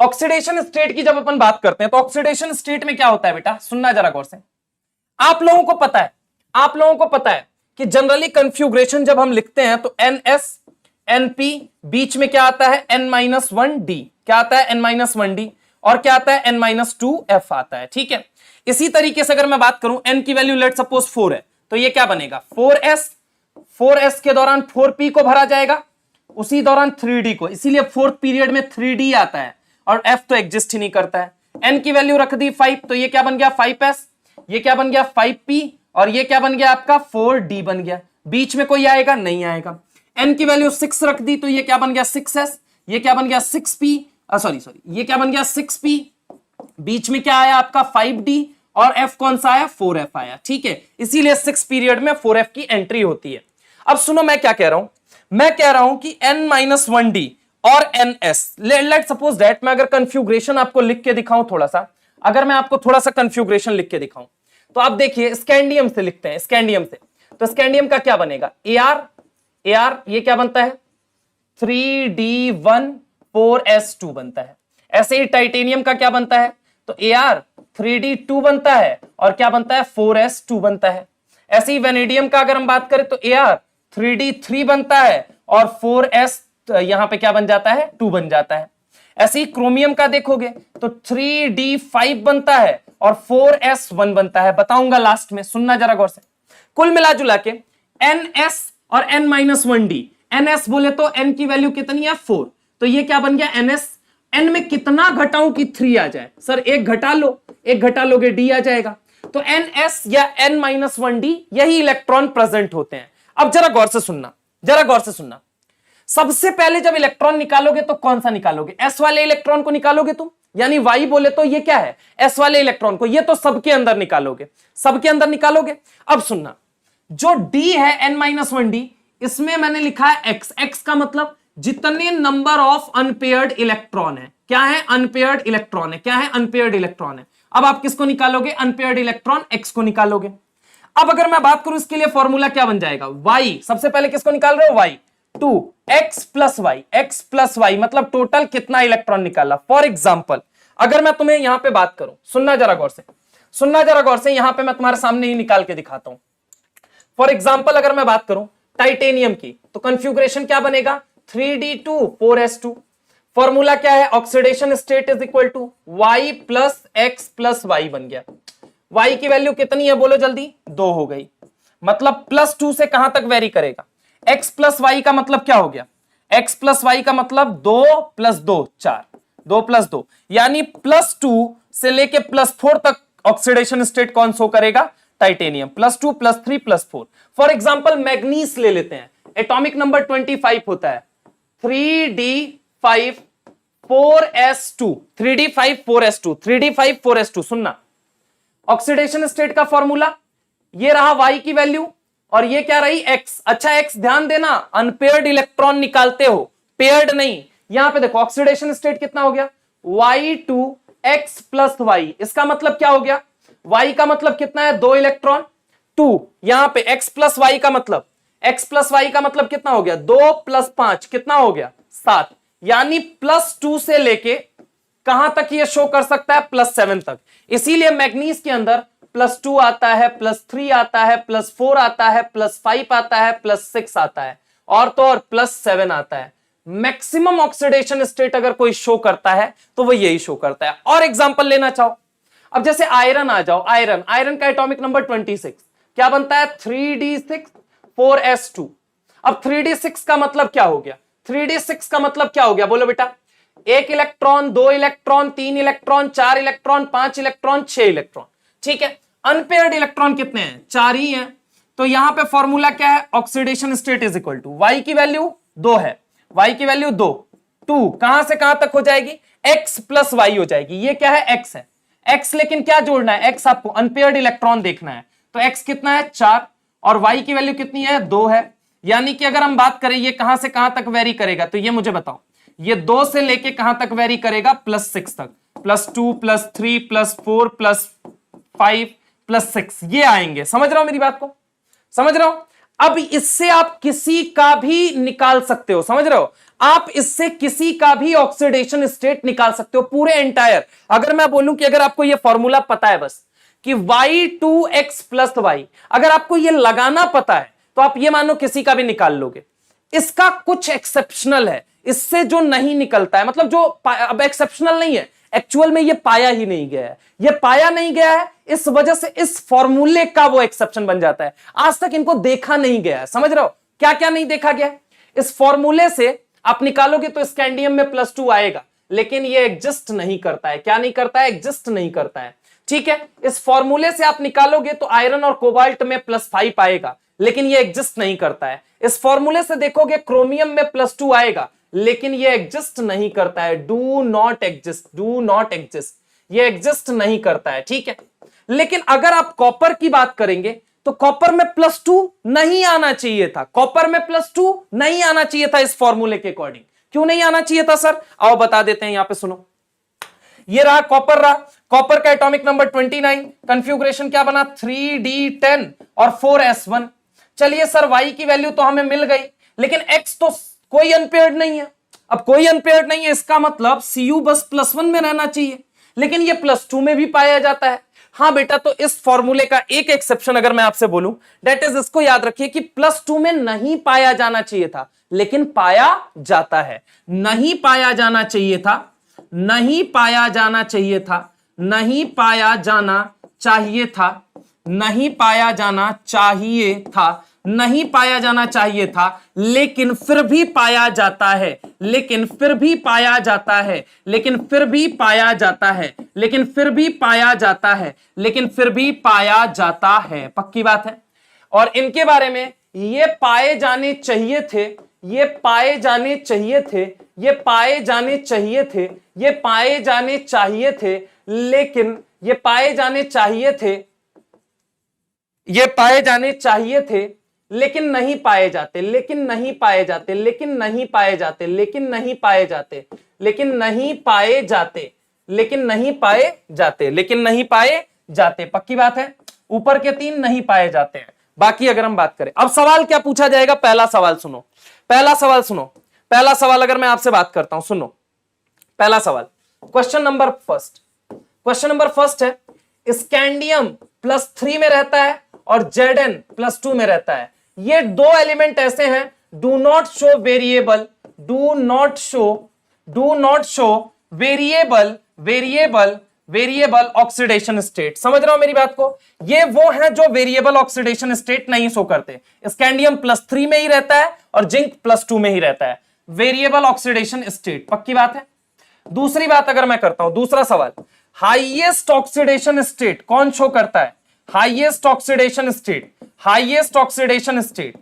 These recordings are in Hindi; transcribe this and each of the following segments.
ऑक्सीडेशन स्टेट की जब अपन बात करते हैं तो ऑक्सीडेशन स्टेट में क्या होता है बेटा, सुनना जरा गौर से। आप लोगों को पता है कि जनरली कन्फ्यूग्रेशन जब हम लिखते हैं तो NS NP बीच में क्या आता है N-1D, क्या आता है N-1D, और क्या आता है N-2F आता है, ठीक है। इसी तरीके से अगर मैं बात करूं N की वैल्यू लेट सपोज 4 है तो ये क्या बनेगा 4S के दौरान 4P को भरा जाएगा, उसी दौरान 3D को, इसीलिए फोर्थ पीरियड में 3D आता है और F तो एग्जिस्ट ही नहीं करता है। N की वैल्यू रख दी 5 तो ये क्या बन गया 5S, ये क्या बन गया 5P, और ये क्या बन गया आपका 4D बन गया। बीच में कोई आएगा नहीं आएगा। N की वैल्यू 6 रख दी तो ये क्या बन गया 6S, ये क्या बन गया 6P, सॉरी ये क्या बन गया 6P, बीच में क्या आया आपका 5D, और F कौन सा आया 4F आया, ठीक है। इसीलिए 6 पीरियड में 4F की एंट्री होती है। अब सुनो मैं क्या कह रहा हूं, मैं कह रहा हूं कि N-1D और NS, लेट सपोज दैट मैं अगर कंफ्यूग्रेशन आपको लिख के दिखाऊं थोड़ा सा, अगर मैं आपको थोड़ा सा कंफ्यूग्रेशन लिख के दिखाऊं तो आप देखिए स्कैंडियम से लिखते हैं, स्कैंडियम से, तो स्कैंडियम का क्या बनेगा AR ये क्या बनता है 3D1 4S2 बनता है। ऐसे ही टाइटेनियम का क्या बनता है तो AR 3D2 बनता है और क्या बनता है 4S2 बनता है। ऐसे ही वेनेडियम का अगर हम बात करें तो AR 3D3 बनता है और 4S यहां पे क्या बन जाता है 2 बन जाता है। ऐसे ही क्रोमियम का देखोगे तो 3D5 बनता है और 4S1 बनता है। बताऊंगा लास्ट में, सुनना जरा गौर से। कुल मिला जुला के NS और N-1D, NS बोले तो N की वैल्यू कितनी है 4, तो ये क्या बन गया NS। N में कितना घटाऊं कि 3 आ जाए, सर एक घटा लो, एक घटा लोगे D आ जाएगा। तो NS या N-1D यही इलेक्ट्रॉन प्रेजेंट होते हैं। अब जरा गौर से सुनना, जरा गौर से सुनना। सबसे पहले जब इलेक्ट्रॉन निकालोगे तो कौन सा निकालोगे, S वाले इलेक्ट्रॉन को निकालोगे तुम, यानी Y बोले तो ये क्या है S वाले इलेक्ट्रॉन को, ये तो सबके अंदर निकालोगे, सबके अंदर निकालोगे। अब सुनना, जो D है N-1D, इसमें मैंने लिखा है X का मतलब जितने नंबर ऑफ अनपेयर्ड इलेक्ट्रॉन है, क्या है अनपेयर्ड इलेक्ट्रॉन है, क्या है अनपेयर्ड इलेक्ट्रॉन है। अब आप किसको निकालोगे अनपेयर्ड इलेक्ट्रॉन X को निकालोगे। अब अगर मैं बात करूं इसके लिए फॉर्मूला क्या बन जाएगा Y, सबसे पहले किसको निकाल रहे हो Y, 2x प्लस वाई, मतलब टोटल कितना इलेक्ट्रॉन निकाला। फॉर एग्जाम्पल अगर मैं तुम्हें यहां पे बात करूं, सुनना जरा गौर से, सुनना जरा गौर से, यहां पे मैं तुम्हारे सामने ही निकाल के दिखाता हूं। फॉर एग्जाम्पल अगर मैं बात करूं टाइटेनियम की तो कंफ्यूग्रेशन क्या बनेगा 3D2 4S2। फॉर्मूला क्या है oxidation state is equal to Y plus X plus Y बन गया। Y की वैल्यू कितनी है बोलो जल्दी, 2 हो गई, मतलब +2 से कहां तक वेरी करेगा। x प्लस वाई का मतलब क्या हो गया, x प्लस वाई का मतलब 2 + 2 4, 2 + 2 यानी +2 से लेके +4 तक ऑक्सीडेशन स्टेट कौन शो करेगा टाइटेनियम, +2 +3 +4। फॉर एग्जांपल मैग्नीज ले लेते हैं, एटॉमिक नंबर 25 होता है, 3D5 4S2, 3D5 4S2, 3D5 4S2। सुनना ऑक्सीडेशन स्टेट का फॉर्मूला ये रहा Y की वैल्यू और ये क्या रही X। अच्छा X ध्यान देना, अनपेयर्ड इलेक्ट्रॉन निकालते हो, पेयर्ड नहीं। यहां पे देखो ऑक्सीडेशन स्टेट कितना हो गया Y2X प्लस Y, इसका मतलब क्या हो गया Y का मतलब कितना है 2 इलेक्ट्रॉन 2, यहां पे X प्लस Y का मतलब, X प्लस Y का मतलब कितना हो गया 2 + 5 कितना हो गया 7, यानी +2 से लेके कहां तक ये शो कर सकता है +7 तक। इसीलिए मैग्नीज के अंदर +2 आता है, +3 आता है, +4 आता है, +5 आता है, +6 आता है, और तो और +7 आता है। मैक्सिमम ऑक्सीडेशन स्टेट अगर कोई शो करता है तो वो यही शो करता है। और एग्जांपल लेना चाहो, अब जैसे आयरन आ जाओ, आयरन का एटॉमिक नंबर 26 क्या बनता है 3D6 4S2। अब 3D6 का मतलब क्या हो गया, 3D6 का मतलब क्या हो गया बोलो बेटा, 1 electron 2 electron 3 electron 4 electron 5 electron 6 electron, ठीक है। अनपेयर्ड इलेक्ट्रॉन कितने हैं 4 ही हैं, तो यहां पे फॉर्मूला क्या है oxidation state is equal to Y की वैल्यू 2 है, Y की वैल्यू 2 कहां से कहां तक हो जाएगी X प्लस Y हो जाएगी। ये क्या है X है, X लेकिन क्या जोड़ना है X आपको अनपेयर्ड इलेक्ट्रॉन देखना है, तो X कितना है 4 और Y की वैल्यू कितनी है 2 है। यानी कि अगर हम बात करें ये कहां से कहां तक वेरी करेगा, तो ये मुझे बताओ ये 2 से लेके कहां तक वेरी करेगा +6 तक, +2 +3 +4 +5 +6 ये आएंगे। समझ रहा हो मेरी बात को, समझ रहा हो। अब इससे आप किसी का भी निकाल सकते हो, समझ रहे हो, आप इससे किसी का भी ऑक्सीडेशन स्टेट निकाल सकते हो पूरे एंटायर। अगर मैं बोलूं कि अगर आपको यह फॉर्मूला पता है बस कि y2x प्लस वाई, अगर आपको यह लगाना पता है तो आप ये मानो किसी का भी निकाल लोगे। इसका कुछ एक्सेप्शनल है, इससे जो नहीं निकलता है, मतलब जो अब एक्सेप्शनल नहीं है, एक्चुअल में ये पाया ही नहीं गया है, ये पाया नहीं गया है, इस वजह से इस फॉर्मूले का वो एक्सेप्शन बन जाता है। आज तक इनको देखा नहीं गया है, समझ रहे हो क्या क्या नहीं देखा गया है। इस फॉर्मूले से आप निकालोगे तो स्कैंडियम में +2 आएगा, लेकिन ये एग्जिस्ट नहीं करता है। क्या नहीं करता है? एग्जिस्ट नहीं करता है, ठीक है। इस फॉर्मूले से आप निकालोगे तो आयरन और कोबाल्ट में +5 आएगा, लेकिन ये एग्जिस्ट नहीं करता है। इस फॉर्मूले से देखोगे क्रोमियम में +2 आएगा, लेकिन ये एग्जिस्ट नहीं करता है। Do not exist, do not exist, ये एग्जिस्ट नहीं करता है, ठीक है। लेकिन अगर आप कॉपर की बात करेंगे तो कॉपर में +2 नहीं आना चाहिए था, कॉपर में +2 नहीं आना चाहिए था इस फॉर्मूले के अकॉर्डिंग। क्यों नहीं आना चाहिए था सर? आओ बता देते हैं, यहां पे सुनो। ये रहा कॉपर, रहा कॉपर का एटॉमिक नंबर 29, कन्फ्यूग्रेशन क्या बना 3d10 और 4s1। चलिए सर वाई की वैल्यू तो हमें मिल गई, लेकिन एक्स तो कोई अनपेयर्ड नहीं है। अब कोई अनपेयर्ड नहीं है, इसका मतलब Cu बस +1 में रहना चाहिए, लेकिन ये +2 में भी पाया जाता है। हाँ बेटा, तो इस फॉर्मूले का एक एक्सेप्शन अगर मैं आपसे बोलूं, दैट इज, इसको याद रखिए कि +2 में नहीं पाया जाना चाहिए था, लेकिन पाया जाता है। नहीं पाया जाना चाहिए था, नहीं पाया जाना चाहिए था, नहीं पाया जाना चाहिए था, नहीं पाया जाना चाहिए था, नहीं पाया जाना चाहिए था, लेकिन फिर भी पाया जाता है, लेकिन फिर भी पाया जाता है, लेकिन फिर भी पाया जाता है, लेकिन फिर भी पाया जाता है, लेकिन फिर भी पाया जाता है। पक्की बात है। और इनके बारे में ये पाए जाने चाहिए थे, ये पाए जाने चाहिए थे, ये पाए जाने चाहिए थे, ये पाए जाने चाहिए थे, लेकिन ये पाए जाने चाहिए थे, ये पाए जाने चाहिए थे, लेकिन नहीं पाए जाते, लेकिन नहीं पाए जाते, लेकिन नहीं पाए जाते, लेकिन नहीं पाए जाते, लेकिन नहीं पाए जाते, लेकिन नहीं पाए जाते, लेकिन नहीं पाए जाते। पक्की बात है। ऊपर के 3 नहीं पाए जाते हैं। बाकी अगर हम बात करें, अब सवाल क्या पूछा जाएगा? पहला सवाल सुनो, पहला सवाल सुनो, पहला सवाल अगर मैं आपसे बात करता हूं, सुनो पहला सवाल, क्वेश्चन नंबर फर्स्ट है, स्कैंडियम +3 में रहता है और Zn +2 में रहता है। ये दो एलिमेंट ऐसे हैं, do not show variable, do not show variable oxidation state. समझ रहे हो मेरी बात को? ये वो हैं जो वेरिएबल ऑक्सीडेशन स्टेट नहीं शो करते। स्कैंडियम +3 में ही रहता है और जिंक +2 में ही रहता है, वेरिएबल ऑक्सीडेशन स्टेट। पक्की बात है। दूसरी बात अगर मैं करता हूं, दूसरा सवाल, हाईएस्ट ऑक्सीडेशन स्टेट कौन शो करता है? Highest oxidation state, highest oxidation state,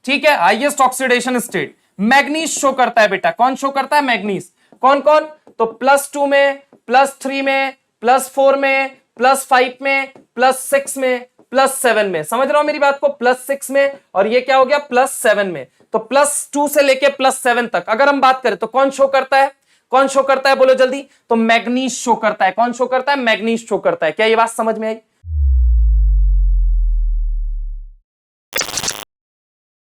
ठीक है, highest oxidation state manganese show करता है बेटा। कौन शो करता है? मैग्नीज। कौन कौन? तो +2 में, +3 में, +4 में, +5 में, +6 में, +7 में। समझ रहे हो मेरी बात को? +6 में, और ये क्या हो गया? +7 में। तो +2 से लेके +7 तक अगर हम बात करें तो कौन शो करता है? कौन शो करता है? बोलो जल्दी। तो मैग्नीज शो करता है। कौन शो करता है? मैग्नीज शो करता है। क्या ये बात समझ में आई?